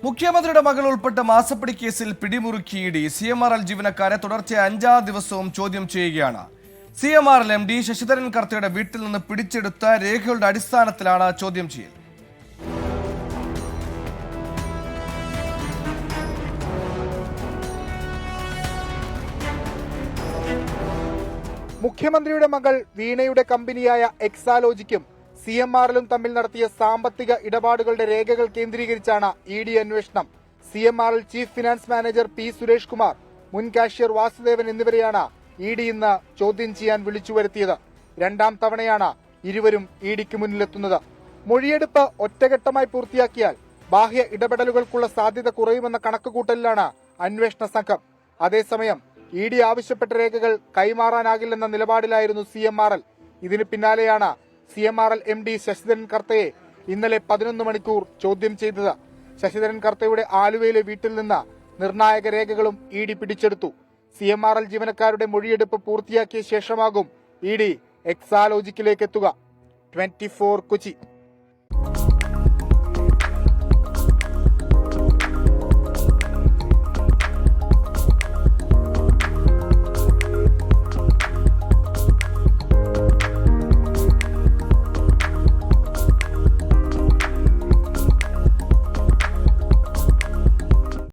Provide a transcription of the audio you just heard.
മുഖ്യമന്ത്രിയുടെ മകൾ ഉൾപ്പെട്ട മാസപ്പടി കേസിൽ പിടിമുറുക്കി ഇഡി CMRL ജീവനക്കാരെ തുടർച്ചയായ 5-ാം ദിവസവും ചോദ്യം ചെയ്യുകയാണ്. CMRL MD ശശിധരൻ കർത്തയുടെ വീട്ടിൽ നിന്ന് പിടിച്ചെടുത്ത രേഖകളുടെ അടിസ്ഥാനത്തിലാണ് ചോദ്യം ചെയ്യൽ. മുഖ്യമന്ത്രിയുടെ മകൾ വീണയുടെ കമ്പനിയായ എക്സാലോജിക്കും CMRLും തമ്മിൽ നടത്തിയ സാമ്പത്തിക ഇടപാടുകളുടെ രേഖകൾ കേന്ദ്രീകരിച്ചാണ് ഇഡി അന്വേഷണം. CMRL chief finance manager P. Suresh Kumar, മുൻ കാഷ്യർ വാസുദേവൻ എന്നിവരെയാണ് ഇഡി ഇന്ന് ചോദ്യം ചെയ്യാൻ വിളിച്ചുവരുത്തിയത്. 2ാം തവണയാണ് ഇരുവരും ഇഡിക്ക് മുന്നിലെത്തുന്നത്. മൊഴിയെടുപ്പ് ഒറ്റഘട്ടമായി പൂർത്തിയാക്കിയാൽ ബാഹ്യ ഇടപെടലുകൾക്കുള്ള സാധ്യത കുറയുമെന്ന കണക്കുകൂട്ടലിലാണ് അന്വേഷണ സംഘം. അതേസമയം ഇഡി ആവശ്യപ്പെട്ട രേഖകൾ കൈമാറാനാകില്ലെന്ന നിലപാടിലായിരുന്നു CMRL. ഇതിന് പിന്നാലെയാണ് CMRL MD ശശിധരൻ കർത്തയെ ഇന്നലെ 11 മണിക്കൂർ ചോദ്യം ചെയ്തത്. ശശിധരൻ കർത്തയുടെ ആലുവയിലെ വീട്ടിൽ നിന്ന് നിർണായക രേഖകളും ഇഡി പിടിച്ചെടുത്തു. CMRL ജീവനക്കാരുടെ മൊഴിയെടുപ്പ് പൂർത്തിയാക്കിയ ശേഷമാകും ഇഡി എക്സാലോജിക്കിലേക്ക് എത്തുക. 24 കൊച്ചി.